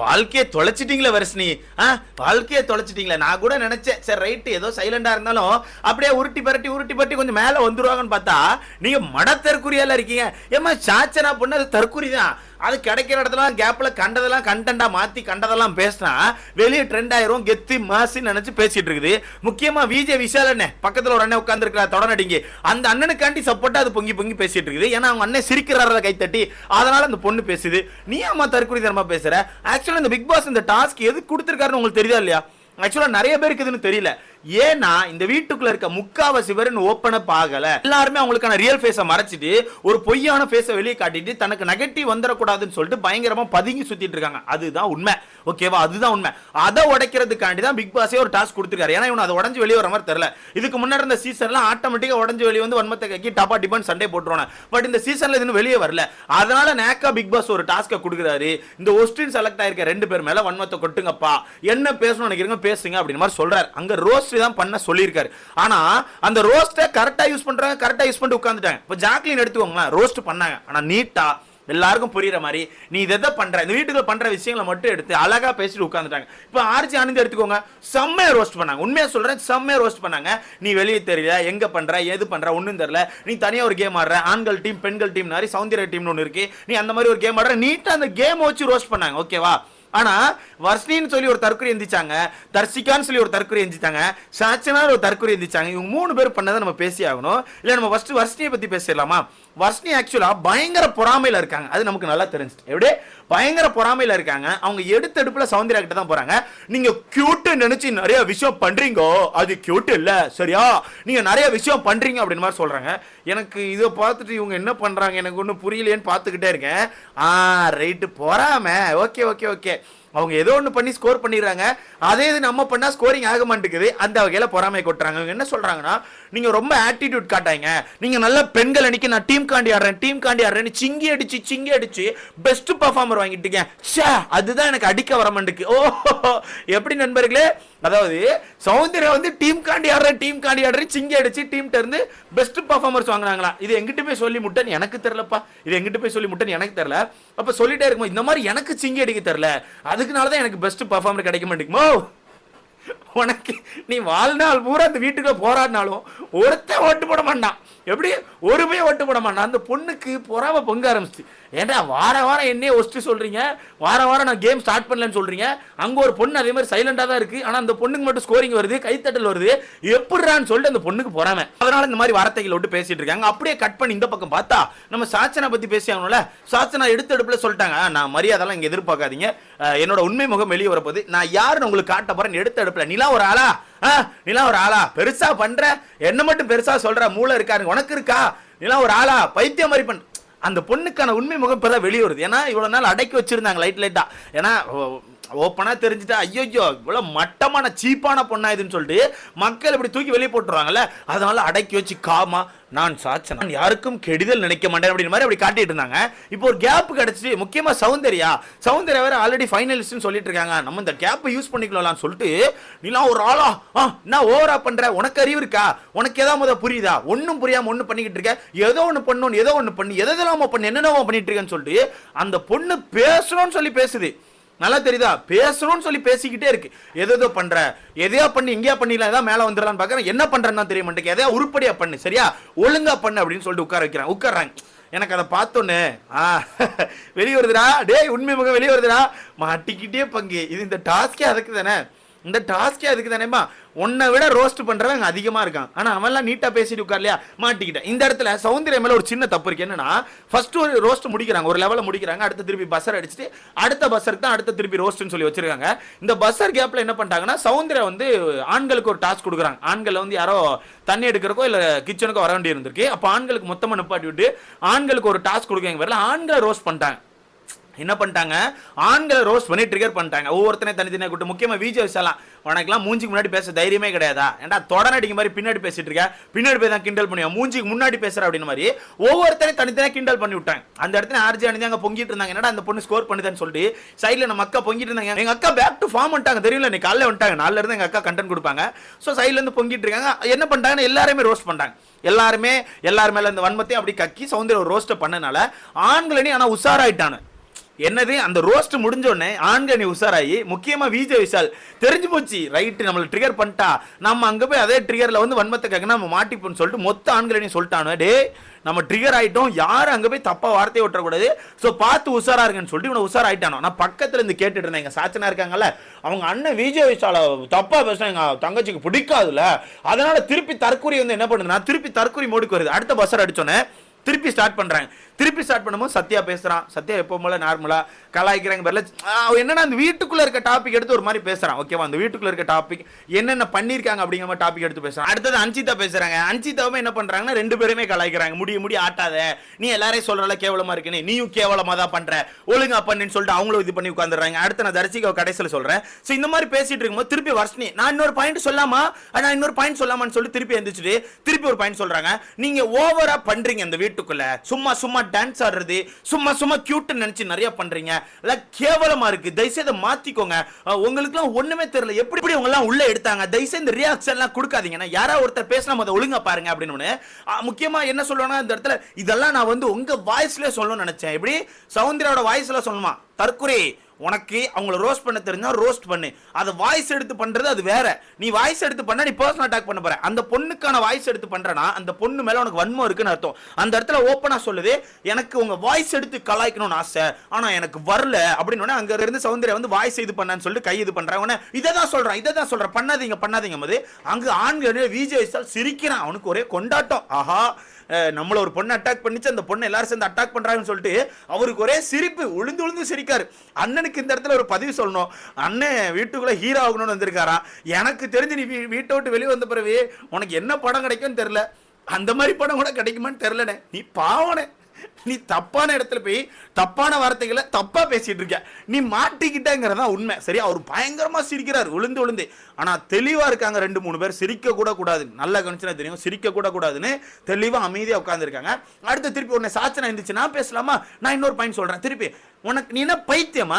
வாழ்க்கையை தொலைச்சிட்டீங்களே வர்ஷினி. வாழ்க்கையை தொலைச்சிட்டீங்களே. நான் கூட நினைச்சேன் சரி ரைட்டு ஏதோ சைலண்டா இருந்தாலும் அப்படியே உருட்டி பரட்டி கொஞ்சம் மேல வந்துருவாங்கன்னு பார்த்தா நீங்க மட தற்குறியால இருக்கீங்க. ஏமா சாச்சனா பொண்ணு அது தற்குறி தான். அது கிடைக்கிற இடத்துல கேப்ல கண்டதெல்லாம் கண்டென்ட்டா மாத்தி கண்டதெல்லாம் பேசினா வெளியே ட்ரெண்ட் ஆயிரும், கெத்து மாசின்னு நினைச்சு பேசிட்டு இருக்குது. முக்கியமா விஜய் விஷால் அண்ணன் பக்கத்துல ஒரு அண்ணன் உட்கார்ந்து இருக்கிற தொடநடிங்க, அந்த அண்ணனுக்காண்டி சப்போர்ட்டா அது பொங்கி பேசிட்டு இருக்குது. ஏன்னா அவங்க அண்ணன் சிரிக்கிறார கைத்தட்டி, அதனால அந்த பொண்ணு பேசுது. நீ அம்மா தற்குறி தரமா பேசுற? ஆக்சுவலா இந்த பிக் பாஸ் இந்த டாஸ்க் எதுக்கு கொடுத்துருக்காருன்னு உங்களுக்கு தெரியுதா இல்லையா? ஆக்சுவலா நிறைய பேருக்கு இதுன்னு தெரியல. ஏன்னா இந்த வீட்டுக்குள்ள இருக்க முக்காவாசி பேர் ஓப்பன் அப் ஆகல. எல்லாருமே அவங்களுக்கான ரியல் ஃபேஸை மறைச்சிட்டு ஒரு பொய்யான ஃபேஸை வெளியே காட்டிட்டு தனக்கு நெகட்டிவ் வந்துடக்கூடாதுன்னு சொல்லிட்டு பயங்கரமா பதுங்கி சுத்திட்டு இருக்காங்க. அதுதான் உண்மை. ஓகேவா? அதுதான் உண்மை. அதை உடைக்கிறதுக்காண்டி தான் பிக் பாஸே ஒரு டாஸ்க் கொடுத்துருக்காரு. ஏன்னா இவன் அதை உடஞ்சு வெளியே வர மாதிரி தெரியல. இதுக்கு முன்னாடி இருந்த சீசன்லாம் ஆட்டோமேட்டிக்கா உடஞ்சு வெளியே வந்து வன்மத்தை கக்கி டப்பா டிபன் சண்டே போட்டுருவாங்க. பட் இந்த சீசன்ல இது வெளியே வரல. அதனால நேக்கா பிக் பாஸ் ஒரு டாஸ்க்கை கொடுக்குறாரு. இந்த ஒஸ்டின் செலக்ட் ஆயிருக்க 2 பேர் மேல வன்மத்தை கொட்டுங்கப்பா, என்ன பேசணும்னு நினைக்கிறீங்க பேசுங்க அப்படின்னு மாதிரி சொல்றாரு. அங்க ரோஸ்ட் தான் பண்ண சொல்லியிருக்காரு. ஆனா அந்த ரோஸ்ட்டை கரெக்டா யூஸ் பண்றாங்க, கரெக்டா யூஸ் பண்ணிட்டு உட்கார்ந்துட்டாங்க. இப்போ ஜாக்லின் எடுத்துக்கோங்க, ரோஸ்ட் பண்ணாங்க ஆனா நீட்டா எல்லாருக்கும் புரியுற மாதிரி நீ இதை பண்ற இந்த வீட்டுக்குள்ள பண்ற விஷயங்களை மட்டும் எடுத்து அழகா பேசிட்டு உட்கார்ந்துட்டாங்க. இப்போ ஆர்ஜி ஆனந்த் எடுத்துக்கோங்க, செம்மையா ரோஸ்ட் பண்ணாங்க. உண்மையா சொல்றேன், செம்மையா ரோஸ்ட் பண்ணாங்க. நீ வெளியே தெரியல, எங்க பண்ற எது பண்ற ஒன்னும் தெரியல, நீ தனியா ஒரு கேம் ஆடுற, ஆண்கள் டீம் பெண்கள் டீம் மாதிரி சௌந்தர்யா டீம்னு ஒன்று இருக்கு, நீ அந்த மாதிரி ஒரு கேம் ஆடுற, நீட்டா அந்த கேம் வச்சு ரோஸ்ட் பண்ணாங்க. ஓகேவா? ஆனா வர்ஷினின்னு சொல்லி ஒரு தற்கொலை எந்திச்சாங்க, தர்ஷிகான்னு சொல்லி ஒரு தற்கொலை எந்திச்சாங்க, சாச்சனா ஒரு தற்கொலை எந்திச்சாங்க. இவங்க 3 பேர் பண்ணதை நம்ம பேசி ஆகணும். இல்ல நம்ம ஃபர்ஸ்ட் வர்ஷினியை பத்தி பேசிடலாமா? வர்ஷினி ஆக்சுவலா பயங்கர பொறாமையில இருக்காங்க. அது நமக்கு நல்லா தெரிஞ்சுட்டு எப்படி பயங்கர பொறாமையில இருக்காங்க. அவங்க எடுத்தடுப்புல சௌந்தர்யா கிட்ட தான் போறாங்க. நீங்க கியூட் நினைச்சு நிறைய விஷயம் பண்றீங்க, அது கியூட் இல்ல சரியா, நீங்க நிறைய விஷயம் பண்றீங்க அப்படின்னு மாதிரி சொல்றாங்க. எனக்கு இதை பார்த்துட்டு இவங்க என்ன பண்றாங்க எனக்கு ஒன்றும் புரியலையேன்னு பார்த்துக்கிட்டே இருக்கேன். ரைட்டு பொறாம, ஓகே ஓகே ஓகே, அவங்க ஏதோ ஒன்று பண்ணி ஸ்கோர் பண்ணிடுறாங்க. அதே இது நம்ம பண்ணா ஸ்கோரிங் ஆக மாட்டேங்குது. அந்த வகையில பொறாமை கொட்டுறாங்க. அவங்க என்ன சொல்றாங்கன்னா, நீங்க ரொம்ப ஆட்டிடியூட் காட்டாங்க, நீங்க நல்ல பெண்கள் அன்னைக்கு நான் டீம் காண்டி ஆடுறேன் சிங்கி அடிச்சு பெஸ்ட் பர்ஃபார்மர் வாங்கிட்டீங்க. அதுதான் எனக்கு அடிக்க வர மாட்டேங்குது. ஓ எப்படி நண்பர்களே, அதாவது சௌந்தர்யா வந்து டீம் காண்டி ஆடுறேன் சிங்கி அடிச்சு டீம்ட்ட இருந்து பெஸ்ட் பர்ஃபார்மர்ஸ் வாங்கினாங்களா? இது எங்கிட்ட போய் சொல்லி முட்டன் எனக்கு தெரியலப்பா. இது எங்கிட்ட போய் சொல்லி முட்டன் எனக்கு தெரியல. அப்ப சொல்லிட்டே இருக்கும் இந்த மாதிரி எனக்கு சிங்கி அடிக்க தெரியல, அதுக்குனாலதான் எனக்கு பெஸ்ட் பர்ஃபார்மர் கிடைக்க மாட்டேங்குமோ. உனக்கு நீ வாழ்நாள் பூரா அந்த வீட்டுக்குள்ள போராடினாலும் ஒருத்தன் ஓட்டு போட மாட்டான். எப்படி ஒரு போய் ஓட்டு போட மாட்டான். அந்த பொண்ணுக்கு பொறாம பொங்க ஆரம்பிச்சு. ஏன்டா வாரம் என்னையே ஒஸ்ட்டு சொல்றீங்க, வாரம் நான் கேம் ஸ்டார்ட் பண்ணலன்னு சொல்றீங்க, அங்க ஒரு பொண்ணு அதே மாதிரி சைலண்டா தான் இருக்கு, ஆனா அந்த பொண்ணுக்கு மட்டும் ஸ்கோரிங் வருது, கைத்தட்டல் வருது, எப்படிறான்னு சொல்லிட்டு அந்த பொண்ணுக்கு பொறாம. அதனால இந்த மாதிரி வார்த்தைகளை விட்டு பேசிட்டு இருக்காங்க. அப்படியே கட் பண்ணி இந்த பக்கம் பார்த்தா நம்ம சாச்சனா பத்தி பேசி ஆகணும்ல. சாச்சனா எடுத்தடுப்புல சொல்லிட்டாங்க, நான் மரியாதைலாம் இங்க எதிர்பார்க்காதீங்க, என்னோட உண்மை முகம் வெளியே வரப்போகுது, நான் யாருன்னு உங்களுக்கு காட்ட போறேன். எடுத்தடுப்புல நிலா ஒரு ஆளா பெருசா பண்ற, என்ன மட்டும் பெருசா சொல்ற, மூளை இருக்காரு உனக்கு இருக்கா, நிலா ஒரு ஆளா பைத்தியம் மாதிரி பண்ற. அந்த பொண்ணுக்கான உண்மை முகம் இப்பதான் வெளியே வருது. ஏன்னா இவ்வளவு நாள் அடக்கி வச்சிருந்தாங்க லைட்டா. ஏன்னா ஓப்பனா தெரிஞ்சுட்டா ஐயோ இவ்வளவு மட்டமான சீப்பான பொண்ணா இதுன்னு சொல்லிட்டு மக்கள் இப்படி தூக்கி வெளியே போட்டுருவாங்கல்ல. அதனால அடக்கி வச்சு காமா நான் சாச்சனா யாருக்கும் கெடுதல் நினைக்க மாட்டேன் அப்படின்னு மாதிரி அப்படி காட்டிட்டு இருந்தாங்க. இப்போ ஒரு கேப் கிடைச்சிட்டு, முக்கியமா சௌந்தர்யா வேற ஆல்ரெடி ஃபைனலிஸ்ட்னு சொல்லிட்டு இருக்காங்க, நம்ம இந்த கேப்பை யூஸ் பண்ணிக்கலாம்னு சொல்லிட்டு நீலாம் ஒரு ஆளா நான் ஓவரா பண்ற, உனக்கு அறிவு இருக்கா, உனக்கு ஏதாவது புரியுதா, ஒன்னும் புரியாம ஒண்ணு பண்ணிக்கிட்டு இருக்க, ஏதோ ஒண்ணு பண்ணி எதெல்லாம பண்ணி என்னென்னமோ பண்ணிட்டு இருக்கேன்னு சொல்லிட்டு அந்த பொண்ணு பேசணும்னு சொல்லி பேசுது. நல்லா தெரியுதா? பேசணும்னு சொல்லி பேசிக்கிட்டே இருக்கு. ஏதோ பண்ற, எதையா பண்ணி எங்கேயா பண்ணிடலாம், ஏதாவது மேல வந்துடலான்னு பாக்குறேன், என்ன பண்றேன்னு தெரிய மாட்டேங்க, எதையா உருப்படியா பண்ணு சரியா, ஒழுங்கா பண்ணு அப்படின்னு சொல்லிட்டு உட்கார்றாங்க. எனக்கு அதை பார்த்தோன்னு வெளியே வருதுடா, டேய் உண்மை முகம் வெளியே வருதுடா, மாட்டிக்கிட்டே பங்கு. இது இந்த டாஸ்கே அதுக்கு தானேமா, உன்னை விட ரோஸ்ட் பண்றவங்க அதிகமா இருக்கான். ஆனா அவன்லாம் நீட்டா பேசிட்டு உட்கார்லையா, மாட்டிக்கிட்டேன். இந்த இடத்துல சௌந்தர்யா மேல ஒரு சின்ன தப்பு இருக்கு. என்னன்னா ஃபர்ஸ்ட் ஒரு ரோஸ்ட் முடிக்கிறாங்க, ஒரு லெவல முடிக்கிறாங்க, அடுத்து திருப்பி பஸ்ஸர் அடிச்சுட்டு அடுத்த பஸ்ஸருக்கு தான் அடுத்த திருப்பி ரோஸ்ட்னு சொல்லி வச்சிருக்காங்க. இந்த பஸ்ஸர் கேப்ல என்ன பண்ணிட்டாங்கன்னா, சௌந்தர்யா வந்து ஆண்களுக்கு ஒரு டாஸ்க் கொடுக்குறாங்க. ஆண்கள் வந்து யாரோ தண்ணி எடுக்கிறக்கோ இல்ல கிச்சனுக்கோ வர வேண்டி இருந்திருக்கு. அப்ப ஆண்களுக்கு மொத்தமா நிப்பாட்டி விட்டு ஆண்களுக்கு ஒரு டாஸ்க் கொடுக்குறாங்க. வரல ஆண்களை ரோஸ்ட் பண்ணிட்டாங்க. என்ன பண்ணிட்டாங்க, ஆண்களை ரோஸ்ட் பண்ணி ட்ரிகர் பண்ணிட்டாங்க. ஒவ்வொருத்தனை தனித்தனியாக கூட்டு, முக்கியமா விஜய் விஷாலாம், உனக்குலாம் மூஞ்சிக்கு முன்னாடி பேச தைரியமே கிடையாதா, ஏன்டா தொடனடிக்கு மாதிரி பின்னாடி பேசிட்டு இருக்க, பின்னாடி போய் தான் கிண்டல் பண்ணுவா, மூஞ்சிக்கு முன்னாடி பேசுற அப்படின்னு மாதிரி ஒவ்வொருத்தரையும் தனித்தனியாக கிண்டல் பண்ணி விட்டாங்க. அந்த இடத்துல ஆர்ஜி அணிந்து அங்கே பொங்கிட்டு இருந்தாங்க. என்னடா அந்த பொண்ணு ஸ்கோர் பண்ணுதுன்னு சொல்லிட்டு சைடில் நம்ம அக்கா பொங்கிட்டு இருந்தாங்க. எங்க அக்கா பேக் டு ஃபார்ம் பண்ணிட்டாங்க, தெரியல இன்னைக்கு காலையில் வந்துட்டாங்க, நாளில இருந்து எங்க அக்கா கண்டென்ட் கொடுப்பாங்க. ஸோ சைட்ல இருந்து பொங்கிட்டு இருக்காங்க. என்ன பண்ணிட்டாங்கன்னா எல்லாருமே ரோஸ்ட் பண்ணிட்டாங்க. எல்லார் மேல இந்த வன்மத்தையும் அப்படி கக்கி சௌந்தர்யா ஒரு ரோஸ்ட்டை பண்ணனால ஆண்களே ஆனா உஷாராயிட்டானு. என்னது அந்த ரோஸ்ட் முடிஞ்ச உடனே ஆண்கள் உஷாராயி முக்கியமா விஜய் விஷால் தெரிஞ்சு போச்சு ரைட்டு நம்மள ட்ரிகர் பண்ணிட்டா நம்ம அங்க போய் அதே ட்ரிகர்ல வந்து வன்மத்துக்காக நம்ம மாட்டிப்போம்னு சொல்லிட்டு மொத்த ஆண்களையும் சொல்லிட்டானு டே நம்ம ட்ரிகர் ஆயிட்டோம் யாரும் அங்க போய் தப்பா வார்த்தையை விட்டுறக்கூடாது ஸோ பார்த்து உஷாரா இருக்குன்னு சொல்லிட்டு இவனை உஷாராயிட்டானோ நான் பக்கத்துல இருந்து கேட்டுட்டு இருந்தேன் எங்க சாச்சனா இருக்காங்கல்ல அவங்க அண்ணன் விஜய் விஷால தப்பா பேசினா எங்க தங்கச்சிக்கு பிடிக்காதுல்ல அதனால திருப்பி தற்கொலை வந்து என்ன பண்ணுதுன்னா திருப்பி தற்கொலை மோடுக்கு வருது அடுத்த பஸ்ஸர் அடிச்சோன்னே திருப்பி ஸ்டார்ட் பண்றாங்க திருப்பி ஸ்டார்ட் பண்ணும்போது சத்யா பேசுறான் சத்யா எப்போ போல நார்மலா கலாய்க்கிறாங்க பேர்ல என்னன்னா அந்த வீட்டுக்குள்ள இருக்க டாபிக் எடுத்து ஒரு மாதிரி பேசுறான் ஓகேவா அந்த வீட்டுக்குள்ள இருக்க டாபிக் என்னென்ன பண்ணிருக்காங்க அப்படிங்கிற மாதிரி டாபிக் எடுத்து பேசுறான் அடுத்தது அஞ்சிதா பேசுறாங்க அஞ்சிதாவும் என்ன பண்றாங்கன்னா ரெண்டு பேருமே கலாய்க்கிறாங்க முடிய ஆட்டாத நீ எல்லாரையும் சொல்றல கேவலமா இருக்குன்னு நீயும் கேவலமா தான் பண்ற ஒழுங்கா பண்ணுன்னு சொல்லிட்டு அவங்களும் இது பண்ணி உட்காந்துறாங்க அடுத்து நான் தரிசிக்க கடைசியில் சொல்றேன் ஸோ இந்த மாதிரி பேசிட்டு இருக்கும்போது திருப்பி வர்ஷினி நான் இன்னொரு பாயிண்ட் சொல்லாமான்னு சொல்லி திருப்பி எந்திரிச்சிட்டு திருப்பி ஒரு பாயிண்ட் சொல்றாங்க நீங்க ஓவரா பண்றீங்க இந்த வீட்டுக்குள்ள சும்மா டான்ஸ் ஆடுறது சும்மா கியூட் நினைச்சு நிறைய பண்றீங்க கேவலமா இருக்கு தயவுசெய்து மாத்திக்கோங்க உங்களுக்கு எல்லாம் ஒண்ணுமே தெரியல எப்படி உங்க எல்லாம் உள்ள எடுத்தாங்க தயவுசெய்து இந்த ரியாக்ஷன் எல்லாம் கொடுக்காதீங்க யாராவது ஒருத்தர் பேசினா அதை ஒழுங்கா பாருங்க அப்படின்னு முக்கியமா என்ன சொல்லுவாங்கன்னா இந்த இடத்துல இதெல்லாம் நான் வந்து உங்க வாய்ஸ்ல சொல்லணும்னு நினைச்சேன் எப்படி சௌந்தர்யாவோட வாய்ஸ்ல சொல்லணுமா தற்கொலை உனக்கு அவங்கள ரோஸ்ட் பண்ண தெரிஞ்சா ரோஸ்ட் பண்ணு அதை வாய்ஸ் எடுத்து பண்றது அது வேற நீ வாய்ஸ் எடுத்து பண்ணா நீ பர்சனல் அட்டாக் பண்ண போற அந்த பொண்ணுக்கான வாய்ஸ் எடுத்து பண்றனா அந்த பொண்ணு மேல உனக்கு வன்மம் இருக்குன்னு அர்த்தம் அந்த இடத்துல ஓப்பனா சொல்லுது எனக்கு உங்க வாய்ஸ் எடுத்து கலாய்க்கணும்னு ஆசை ஆனா எனக்கு வரல அப்படின்னு அங்க இருந்து சௌந்தர்யா வந்து வாய்ஸ் இது பண்ணான்னு சொல்லிட்டு கை இது பண்றாங்க இதை தான் சொல்றேன் பண்ணாதீங்க போது அங்க ஆண்கள் விஜய் விஷால் சிரிக்கிறான் அவனுக்கு ஒரே கொண்டாட்டம் ஆஹா நம்மள ஒரு பொண்ணு அட்டாக் பண்ணிச்சு அந்த பொண்ணு எல்லாரும் சேர்ந்து அட்டாக் பண்றாங்கன்னு சொல்லிட்டு அவருக்கு ஒரே சிரிப்பு உளுந்து சிரிக்காரு அண்ணனுக்கு இந்த இடத்துல ஒரு பதிவு சொல்லணும் அண்ணன் வீட்டுக்குள்ள ஹீரோ ஆகணும்னு வந்திருக்காரா எனக்கு தெரிஞ்சு நீ வீட்டை விட்டு வெளியே வந்த பிறகு உனக்கு என்ன படம் கிடைக்கும்னு தெரியல அந்த மாதிரி படம் கூட கிடைக்குமான்னு தெரியலனே நீ பாவனே நீ தப்பான இடத்துல போய் தப்பான வார்த்தைகளை தப்பா பேசிட்டு இருக்க நீ மாட்டிக்கிட்டேங்கிறதா உண்மை சரியா அவர் பயங்கரமா சிரிக்கிறார் உளுந்து ஆனா தெளிவா இருக்காங்க 2-3 பேர் சிரிக்க கூட கூடாது நல்லா கவனிச்சுனா தெரியும் சிரிக்க கூட கூடாதுன்னு தெளிவா அமைதியா உட்கார்ந்து இருக்காங்க அடுத்து திருப்பி உடனே சாச்சனா இருந்துச்சு நான் பேசலாமா நான் இன்னொரு பாயிண்ட் சொல்றேன் திருப்பி உனக்கு நீ என்ன பைத்தியம்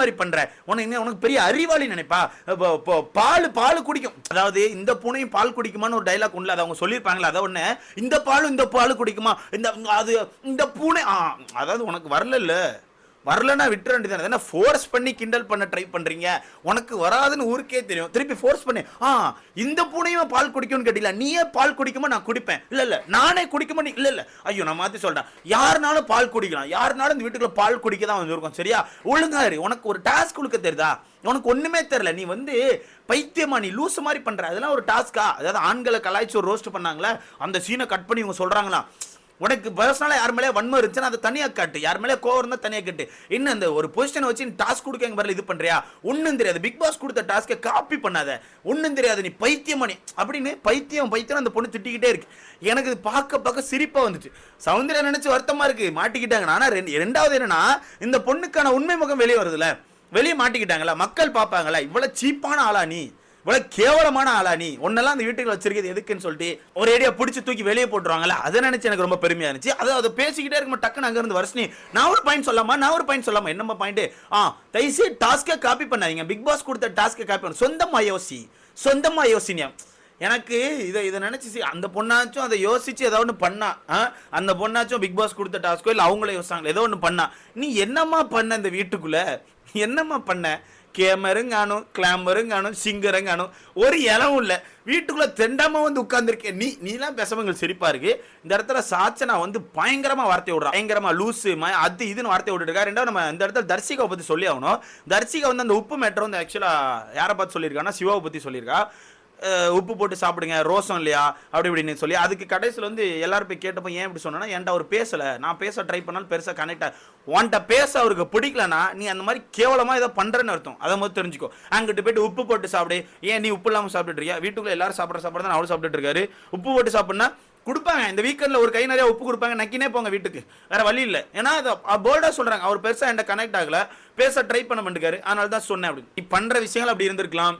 மாதிரி பண்ற உனக்கு பெரிய அறிவாளி நினைப்பா பால் குடிக்கும் அதாவது இந்த பூனையும் பால் குடிக்குமான்னு ஒரு டைலாக் உள்ள அதை அவங்க சொல்லியிருப்பாங்களா அதை ஒண்ணு இந்த பால் குடிக்குமா இந்த பூனை அதாவது உனக்கு வரலன்னா விட்டுற வேண்டியதானே ஃபோர்ஸ் பண்ணி கிண்டல் பண்ண ட்ரை பண்றீங்க உனக்கு வராதுன்னு ஊருக்கே தெரியும் திருப்பி ஃபோர்ஸ் பண்ணி இந்த பூனையும் பால் குடிக்கும்னு கேட்டீங்களா நீயே பால் குடிக்குமா நான் குடிப்பேன் இல்ல நானே குடிக்குமா நீ இல்ல ஐயோ நான் மாத்தி சொல்றேன் யாருனாலும் பால் குடிக்கலாம் யாருனாலும் இந்த வீட்டுக்குள்ள பால் குடிக்க தான் வந்திருக்கும் சரியா ஒழுங்கா இரு உனக்கு ஒரு டாஸ்க் கொடுக்க தெரியுதா உனக்கு ஒண்ணுமே தெரியல நீ வந்து பைத்தியமா நீ லூஸ் மாதிரி பண்ற அதெல்லாம் ஒரு டாஸ்கா அதாவது ஆண்களை கலாய்ச்சி ஒரு ரோஸ்ட் பண்ணாங்களே அந்த சீனை கட் பண்ணி இவங்க சொல்றாங்களா உனக்கு பர்சனலா யார் மேலே வன்மம் இருந்துச்சுன்னா அதை தனியா காட்டு யார் மேலே கோவம் இருந்தா தனியா காட்டு இன்னும் அந்த ஒரு பொசிஷனை வச்சு டாஸ்க் கொடுக்க வரல இது பண்றியா ஒன்னும் தெரியாது பிக் பாஸ் கொடுத்த டாஸ்கை காப்பி பண்ணாத ஒன்னும் தெரியாது நீ பைத்தியமணி அப்படின்னு பைத்தியம் அந்த பொண்ணு திட்டிக்கிட்டே இருக்கு எனக்கு பார்க்க சிரிப்பா வந்துச்சு சௌந்தர்யா நினைச்சு வருத்தமா இருக்கு மாட்டிக்கிட்டாங்க ஆனா ரெண்டாவது என்னன்னா இந்த பொண்ணுக்கான உண்மை முகம் வெளியே வருதுல வெளியே மாட்டிக்கிட்டாங்களா மக்கள் பார்ப்பாங்களா இவ்வளவு சீப்பான ஆளா நீ இவ்வளவு கேவலமான ஆளா நீ ஒன்னெல்லாம் அந்த வீட்டுக்கு வச்சிருக்கிறது எதுக்குன்னு சொல்லிட்டு ஒரு ஏடியா பிடிச்சி தூக்கி வெளியே போட்டுருவாங்களா அதை நினைச்சு எனக்கு ரொம்ப பெருமையா இருந்துச்சு அதை பேசிக்கிட்டே இருக்கும் டக்குன்னு அங்க இருந்து வர்ஷினி நான் ஒரு பாயிண்ட் சொல்லாமா என்னமா பாயிண்ட் தயவுசெய்து டாஸ்கை காப்பி பண்ணாதீங்க பிக் பாஸ் கொடுத்த டாஸ்கை காப்பி பண்ண சொந்தமா யோசினியா எனக்கு இதை நினைச்சு அந்த பொண்ணாச்சும் அதை யோசிச்சு ஏதோ ஒன்று பண்ணா அந்த பொண்ணாச்சும் பிக் பாஸ் கொடுத்த டாஸ்கோ இல்லை அவங்களே யோசிச்சாங்களே ஏதோ ஒன்று பண்ணா நீ என்னம்மா பண்ண இந்த வீட்டுக்குள்ள என்னம்மா பண்ண கேமரும் காணும் கிளாமரும் காணும் சிங்கரும் காணும் ஒரு இளவும் இல்லை வீட்டுக்குள்ள தெண்டாம வந்து உட்கார்ந்துருக்கேன் நீலாம் பேசவங்க சிரிப்பா இருக்கு இந்த இடத்துல சாச்சனா வந்து பயங்கரமா வார்த்தை விடுறா பயங்கரமா லூசு அது இதுன்னு வார்த்தை விட்டுட்டு இருக்கா ரெண்டாவது நம்ம இந்த இடத்துல தர்சிகாவை பத்தி சொல்லி ஆகணும் தர்சிகா வந்து அந்த உப்பு மேட்டர் வந்து ஆக்சுவலா யாரை பார்த்து சொல்லியிருக்காங்கன்னா சிவாவை பத்தி சொல்லியிருக்கா உப்பு போட்டு சாப்பிடுங்க ரோசம் இல்லையா அப்படி இப்படின்னு சொல்லி அதுக்கு கடைசியில் வந்து எல்லாரும் போய் கேட்டப்போ ஏன் இப்படி சொன்னா ஏன்டா அவர் பேசலை நான் பேச ட்ரை பண்ணாலும் பெருசாக கனெக்ட் உன்கிட்ட பேச அவருக்கு பிடிக்கலனா நீ அந்த மாதிரி கேவலமாக ஏதோ பண்ணுறேன்னு அர்த்தம் அதை முதல் தெரிஞ்சுக்கோ அங்கிட்டு போயிட்டு உப்பு போட்டு சாப்பிடு ஏன் நீ உப்பு இல்லாமல் சாப்பிட்டுட்டு இருக்கியா வீட்டுக்குள்ள எல்லாரும் சாப்பிட்ற சாப்பிட தான் அவரு சாப்பிட்டுட்டு இருக்காரு உப்பு போட்டு சாப்பிட்னா கொடுப்பாங்க இந்த வீக்கெண்ட்ல ஒரு கை நிறைய உப்பு கொடுப்பாங்க நக்கினே போங்க வீட்டுக்கு வேற வழி இல்லை ஏன்னா அதை போல்டா சொல்றாங்க அவர் பெருசா என்கிட்ட கனெக்ட் ஆகல பேச ட்ரை பண்ண மாட்டேங்காரு அதனால தான் சொன்னேன் அப்படி நீ பண்ற விஷயங்கள் அப்படி இருந்திருக்கலாம்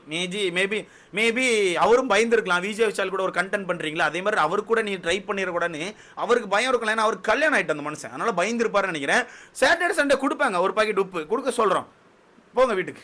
மேபி அவரும் பயந்துருக்கலாம் விஜய் விஷால் கூட ஒரு கண்டென்ட் பண்றீங்களா அதே மாதிரி அவர் கூட நீ ட்ரை பண்ணிடக்கூடாதுன்னு அவருக்கு பயம் இருக்கலாம் ஏன்னா அவருக்கு கல்யாணம் ஆயிட்டு அந்த மனுஷன் அதனால பயந்துருப்பாருன்னு நினைக்கிறேன் சாட்டர்டே சண்டே கொடுப்பாங்க ஒரு பாக்கெட் உப்பு கொடுக்க சொல்றோம் போங்க வீட்டுக்கு